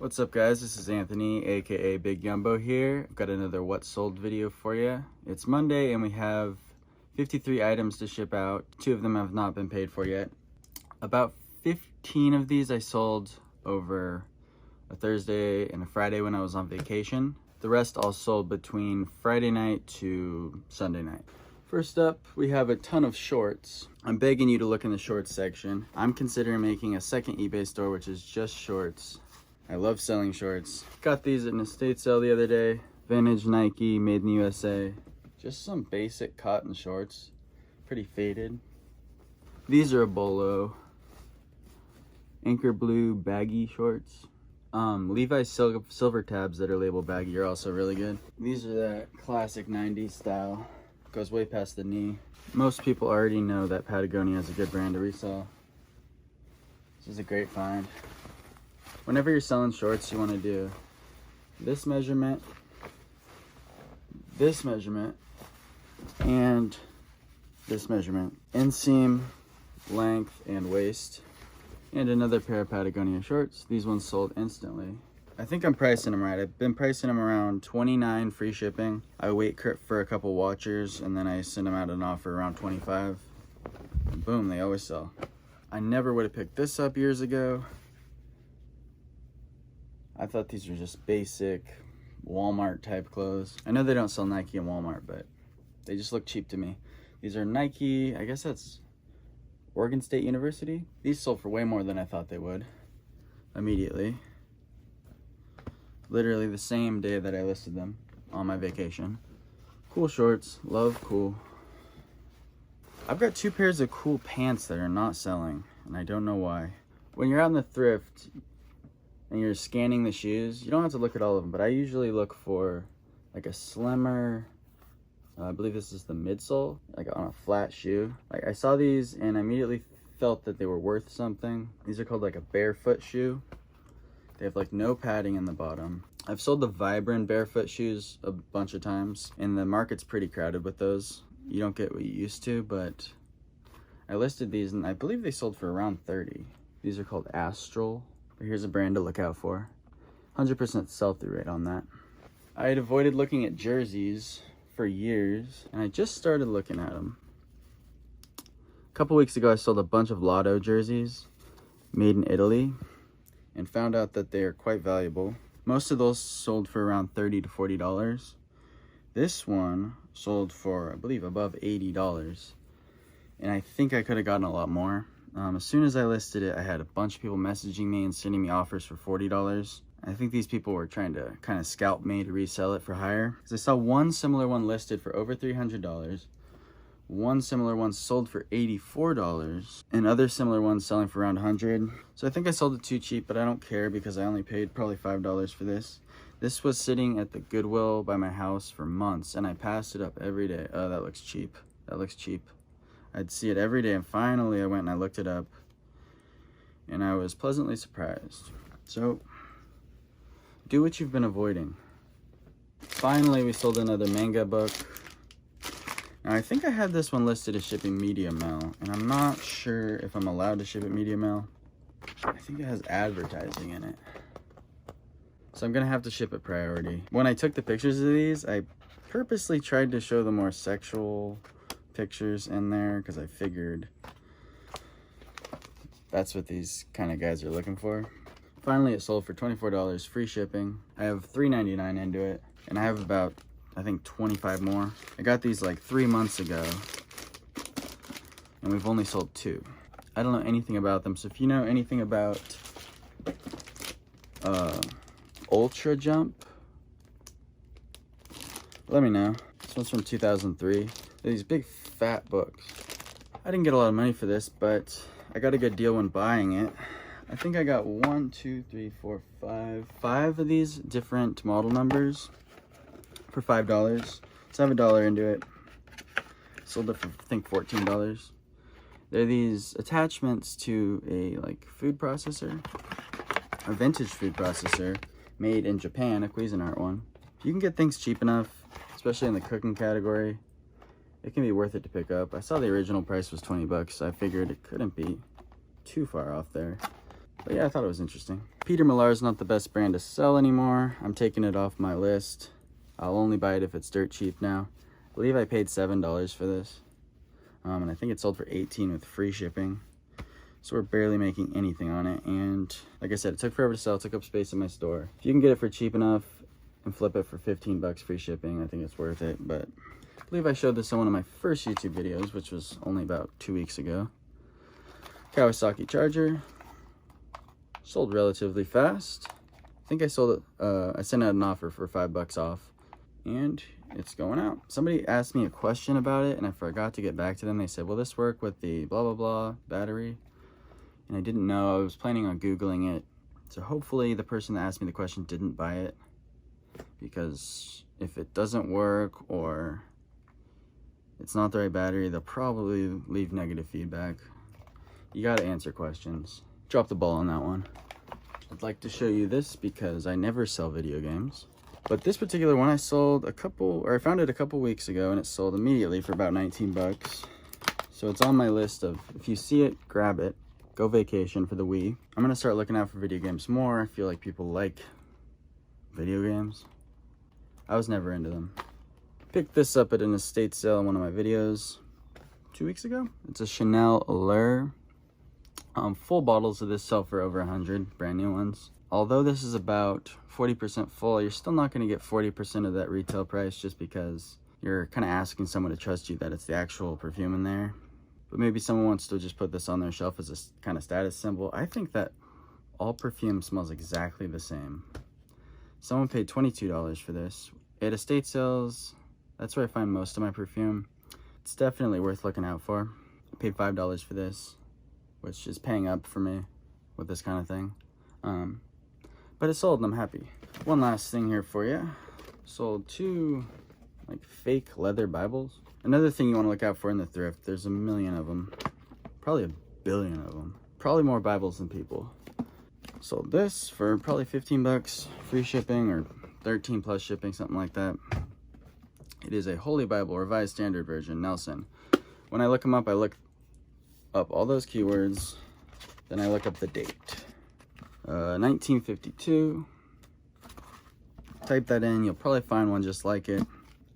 What's up guys, this is Anthony aka Big Yumbo here. I've got another what sold video for you. It's Monday and we have 53 items to ship out. 2 of them have not been paid for yet. About 15 of these I sold over a Thursday and a Friday when I was on vacation. The rest all sold between Friday night to Sunday night. First up, we have a ton of shorts. I'm begging you to look in the shorts section. I'm considering making a second eBay store which is just shorts. I love selling shorts. Got these at an estate sale the other day. Vintage Nike, made in the USA. Just some basic cotton shorts. Pretty faded. These are a bolo. Anchor blue baggy shorts. Levi's silver tabs that are labeled baggy are also really good. These are that classic 90s style. Goes way past the knee. Most people already know that Patagonia is a good brand to resell. This is a great find. Whenever you're selling shorts, you want to do this measurement, and this measurement. Inseam, length, and waist. And another pair of Patagonia shorts. These ones sold instantly. I think I'm pricing them right. I've been pricing them around $29 free shipping. I wait for a couple watchers and then I send them out an offer around $25. And boom, they always sell. I never would have picked this up years ago. I thought these were just basic Walmart type clothes. I know they don't sell Nike in Walmart, but they just look cheap to me. These are Nike, I guess that's Oregon State University. These sold for way more than I thought they would immediately. Literally the same day that I listed them on my vacation. Cool shorts, love cool. I've got 2 pairs of cool pants that are not selling, and I don't know why. When you're out in the thrift, and you're scanning the shoes, you don't have to look at all of them, but I usually look for like a slimmer, I believe this is the midsole, like on a flat shoe. Like I saw these and I immediately felt that they were worth something. These are called like a barefoot shoe. They have like no padding in the bottom. I've sold the Vibrant barefoot shoes a bunch of times and the market's pretty crowded with those. You don't get what you used to, but I listed these and I believe they sold for around 30. These are called Astral. Here's a brand to look out for. 100% sell-through rate on that. I had avoided looking at jerseys for years, and I just started looking at them. A couple weeks ago, I sold a bunch of Lotto jerseys made in Italy, and found out that they are quite valuable. Most of those sold for around $30 to $40. This one sold for, I believe, above $80, and I think I could have gotten a lot more. As soon as I listed it, I had a bunch of people messaging me and sending me offers for $40. I think these people were trying to kind of scalp me to resell it for higher. Because I saw one similar one listed for over $300. One similar one sold for $84. And other similar ones selling for around $100. So I think I sold it too cheap, but I don't care because I only paid probably $5 for this. This was sitting at the Goodwill by my house for months, and I passed it up every day. Oh, that looks cheap. That looks cheap. I'd see it every day, and finally I went and I looked it up, and I was pleasantly surprised. So, do what you've been avoiding. Finally, we sold another manga book. Now, I think I had this one listed as shipping medium mail, and I'm not sure if I'm allowed to ship it medium mail. I think it has advertising in it. So I'm going to have to ship it priority. When I took the pictures of these, I purposely tried to show the more sexual pictures in there because I figured that's what these kind of guys are looking for. Finally, it sold for $24 free shipping. I have $3.99 into it, and I have about, I think, 25 more. I got these like 3 months ago, and we've only sold 2. I don't know anything about them, so if you know anything about Ultra Jump, let me know. This one's from 2003. They're these big fat books. I didn't get a lot of money for this, but I got a good deal when buying it. I think I got 5 of these different model numbers for $5. So I have $1 into it. Sold it for, I think, $14. They're these attachments to a like food processor, a vintage food processor made in Japan, a Cuisinart one. If you can get things cheap enough, especially in the cooking category, it can be worth it to pick up. I saw the original price was $20, so I figured it couldn't be too far off there. But yeah, I thought it was interesting. Peter Millar is not the best brand to sell anymore. I'm taking it off my list. I'll only buy it if it's dirt cheap now. I believe I paid $7 for this. And I think it sold for $18 with free shipping. So we're barely making anything on it. And like I said, it took forever to sell. It took up space in my store. If you can get it for cheap enough and flip it for 15 bucks free shipping, I think it's worth it. But I believe I showed this on one of my first YouTube videos, which was only about 2 weeks ago. Kawasaki Charger. Sold relatively fast. I think I sold it, I sent out an offer for $5 off. And it's going out. Somebody asked me a question about it and I forgot to get back to them. They said, will this work with the blah blah blah battery? And I didn't know. I was planning on Googling it. So hopefully the person that asked me the question didn't buy it, because if it doesn't work or it's not the right battery, they'll probably leave negative feedback. You gotta answer questions. Drop the ball on that one. I'd like to show you this because I never sell video games. But this particular one I sold I found it a couple weeks ago, and it sold immediately for about 19 bucks. So it's on my list of, if you see it, grab it. Go vacation for the Wii. I'm gonna start looking out for video games more. I feel like people like video games. I was never into them. Picked this up at an estate sale in one of my videos 2 weeks ago. It's a Chanel Allure. Full bottles of this sell for over 100, brand new ones. Although this is about 40% full, you're still not going to get 40% of that retail price, just because you're kind of asking someone to trust you that it's the actual perfume in there. But maybe someone wants to just put this on their shelf as a kind of status symbol. I think that all perfume smells exactly the same. Someone paid $22 for this. At estate sales, that's where I find most of my perfume. It's definitely worth looking out for. I paid $5 for this, which is paying up for me with this kind of thing. But it sold and I'm happy. One last thing here for you. Sold 2 like fake leather Bibles. Another thing you want to look out for in the thrift, there's a million of them. Probably a billion of them. Probably more Bibles than people. Sold this for probably 15 bucks, free shipping, or 13 plus shipping, something like that. It is a Holy Bible, Revised Standard Version, Nelson. When I look them up, I look up all those keywords, then I look up the date. 1952. Type that in, you'll probably find one just like it.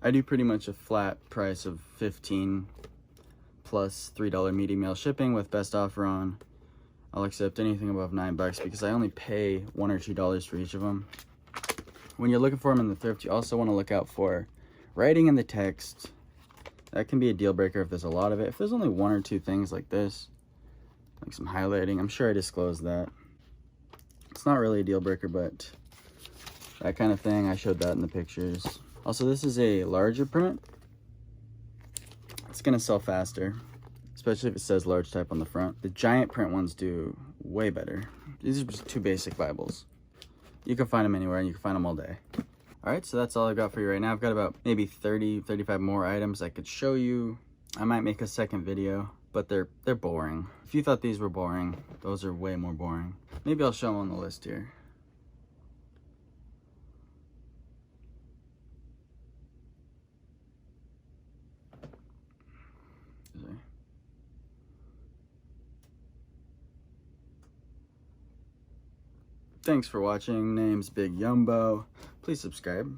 I do pretty much a flat price of $15 plus $3 media mail shipping with best offer on. I'll accept anything above $9 because I only pay $1 or $2 for each of them. When you're looking for them in the thrift, you also want to look out for writing in the text. That can be a deal breaker if there's a lot of it. If there's only 1 or 2 things like this, like some highlighting, I'm sure I disclosed that. It's not really a deal breaker, but that kind of thing, I showed that in the pictures. Also, this is a larger print. It's gonna sell faster, especially if it says large type on the front. The giant print ones do way better. These are just 2 basic Bibles. You can find them anywhere and you can find them all day. All right, so that's all I've got for you right now. I've got about maybe 30, 35 more items I could show you. I might make a second video, but they're boring. If you thought these were boring, those are way more boring. Maybe I'll show them on the list here. Thanks for watching. Name's Big Yumbo. Please subscribe.